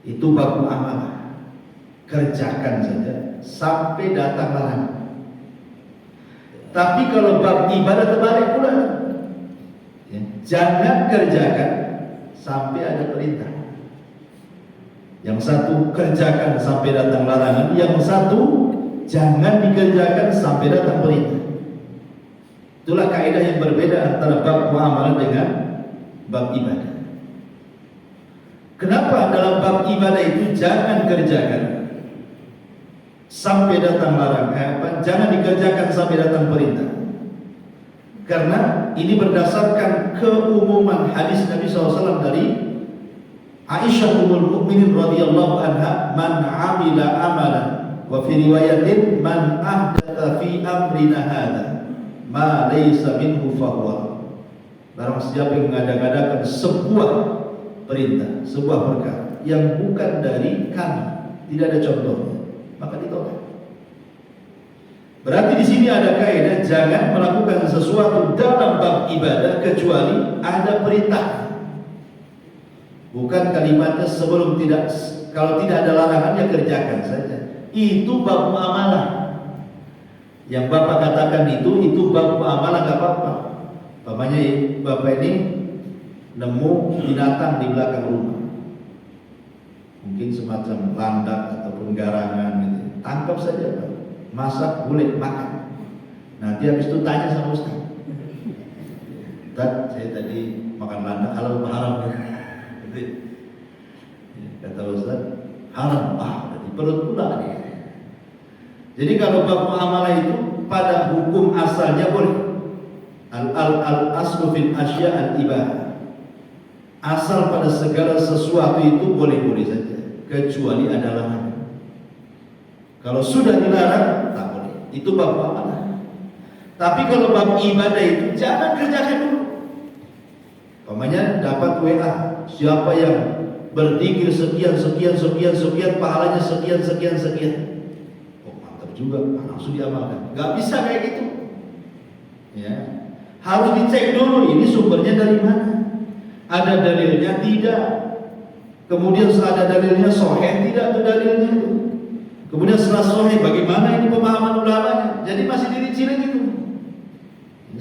Itu bab muamalah. Kerjakan saja sampai datang larangan. Tapi kalau bab ibadah terbalik pula. Ya, jangan kerjakan sampai ada perintah. Yang satu kerjakan sampai datang larangan, yang satu jangan dikerjakan sampai datang perintah. Itulah kaidah yang berbeda antara bab muamalah dengan bab ibadah. Kenapa dalam bab ibadah itu jangan kerjakan sampai datang larangan, jangan dikerjakan sampai datang perintah? Karena ini berdasarkan keumuman hadis Nabi SAW dari Aisyah ummul mukminin radhiyallahu anha, man 'amila amalan, wa fi riwayatin man ahdatsa fi amrina hadza ma laysa minhu fahuwa. Barang siapa yang mengadakan sebuah perintah, sebuah perkara yang bukan dari kami, tidak ada contohnya, maka ditolak. Berarti di sini ada kaidah jangan melakukan sesuatu dalam bab ibadah kecuali ada perintah. Bukan kalimatnya sebelum tidak, kalau tidak ada larangan ya kerjakan saja. Itu bab muamalah. Yang Bapak katakan itu bab muamalah, enggak apa-apa. Umpamanya Bapak ini nemu binatang di belakang rumah. Mungkin semacam landak ataupun garangan gitu. Tangkap saja, Pak. Masak, boleh makan. Nanti habis itu tanya sama Ustaz. Ustaz, saya tadi makan landak halal haram. Kata Ustaz, haram. Berarti perut pula nih. Jadi kalau bab muamalah itu pada hukum asalnya boleh. Al aslu fil asya al ibah. Asal pada segala sesuatu itu boleh-boleh saja, kecuali ada larangan. Kalau sudah dilarang, tak boleh. Itu bab muamalah. Tapi kalau bab ibadah itu jangan kerjakan dulu. Umpamanya dapat WA, siapa yang berzikir sekian, pahalanya sekian. Oh, mantap juga, langsung diamalkan. Gak bisa kayak gitu. Ya, harus dicek dulu ini sumbernya dari mana. Ada dalilnya tidak. Kemudian setelah ada dalilnya sahih tidak ada dalilnya itu. Kemudian setelah sahih bagaimana ini pemahaman ulamanya. Jadi masih dirinci lagi itu.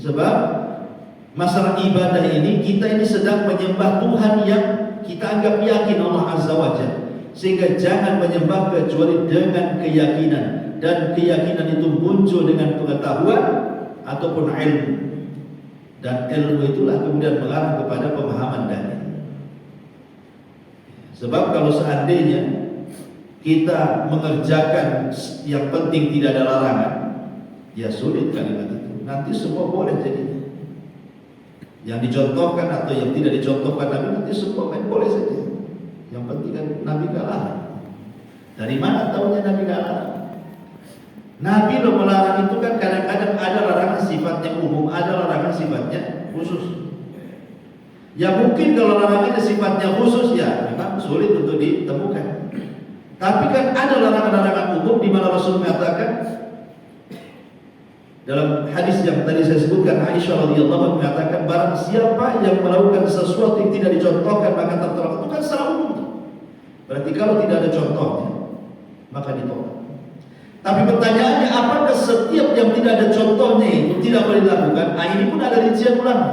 Sebab masalah ibadah ini kita ini sedang menyembah Tuhan yang kita anggap yakin Allah Azza wa Jalla. Sehingga jangan menyembah kecuali dengan keyakinan, dan keyakinan itu muncul dengan pengetahuan ataupun ilmu. Dan ilmu itulah kemudian mengarah kepada pemahaman dalil. Sebab kalau seandainya kita mengerjakan yang penting tidak ada larangan, ya sulit kalimat itu. Nanti semua boleh jadinya. Yang dicontohkan atau yang tidak dicontohkan Nabi, nanti semua kan boleh saja. Yang penting kan Nabi gak larang. Dari mana tahunya Nabi gak larang? Nabi lo melarang itu kan kadang-kadang ada larangan sifatnya umum, ada larangan sifatnya khusus. Ya mungkin kalau larangannya sifatnya khusus ya memang sulit untuk ditemukan. Tapi kan ada larangan-larangan umum di mana Rasul mengatakan dalam hadis yang tadi saya sebutkan, Aisyah radhiyallahu anha mengatakan, barang siapa yang melakukan sesuatu yang tidak dicontohkan maka tertolak. Itu kan secara umum. Berarti kalau tidak ada contohnya maka ditolak. Tapi pertanyaannya, apakah setiap yang tidak ada contohnya itu tidak boleh dilakukan? Ini pun ada rincian ulama.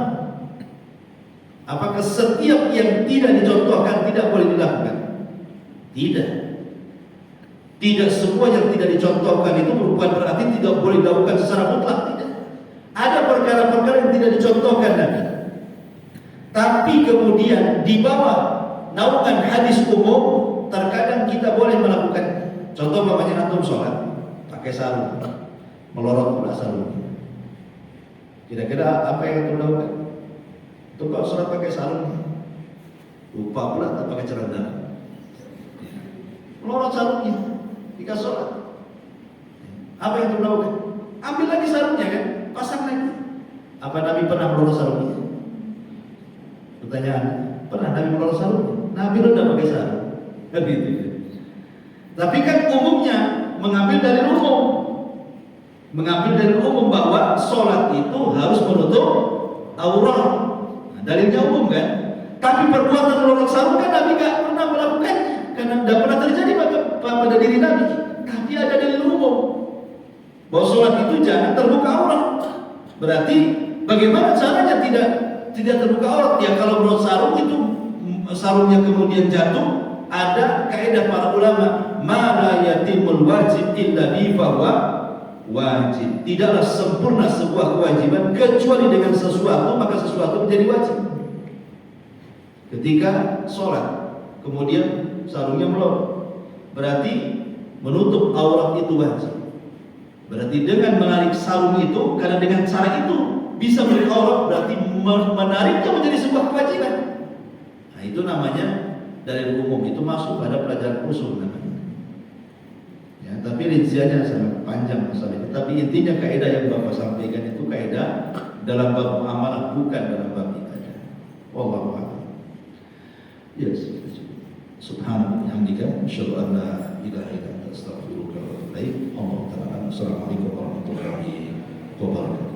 Apakah setiap yang tidak dicontohkan tidak boleh dilakukan? Tidak. Tidak semua yang tidak dicontohkan itu bukan berarti tidak boleh dilakukan secara mutlak. Tidak. Ada perkara-perkara yang tidak dicontohkan Nabi. Tapi kemudian di bawah naungan hadis umum terkadang kita boleh melakukan. Contoh umpamanya antum sholat pakai sarung, melorot pula sarungnya. Kira-kira apa yang antum lakukan? Itu kalau sholat pakai sarung, lupa pula tak pakai celana, melorot sarungnya ketika sholat. Apa yang antum lakukan? Ambil lagi sarungnya kan, pasang lagi. Apa Nabi pernah melorot sarungnya? Pertanyaan, pernah Nabi melorot sarungnya? Nabi udah pakai sarung. Kan gitu. Tapi kan umumnya mengambil dari umum bahwa sholat itu harus menutup aurat. Nah, dalilnya umum kan. Tapi perbuatan melorot sarung kan Nabi gak pernah melakukannya karena tidak pernah terjadi pada diri Nabi. Tapi ada dalil umum bahwa sholat itu jangan terbuka aurat. Berarti bagaimana caranya tidak terbuka aurat? Ya kalau melorot sarung itu sarungnya kemudian jatuh, ada kaidah para ulama, ma la yatimul wajib illa bi bahwa wajib. Tidaklah sempurna sebuah kewajiban kecuali dengan sesuatu, maka sesuatu menjadi wajib. Ketika sholat, kemudian sarungnya melorot, berarti menutup aurat itu wajib. Berarti dengan menarik sarung itu, karena dengan cara itu bisa menutup aurat, berarti menariknya menjadi sebuah kewajiban. Nah itu namanya dari umum, itu masuk pada pelajaran usul namanya. Ya, tapi rinciannya sangat panjang masalah itu. Tapi intinya kaidah yang Bapak sampaikan itu kaidah dalam bab muamalah, bukan dalam bab ibadah. Wallahu a'lam. Yes. Subhanallah hamdika asyhadu an la ilaha illa anta astaghfiruka wa atubu ilaik. Allahu ta'ala. Assalamualaikum warahmatullahi wabarakatuh.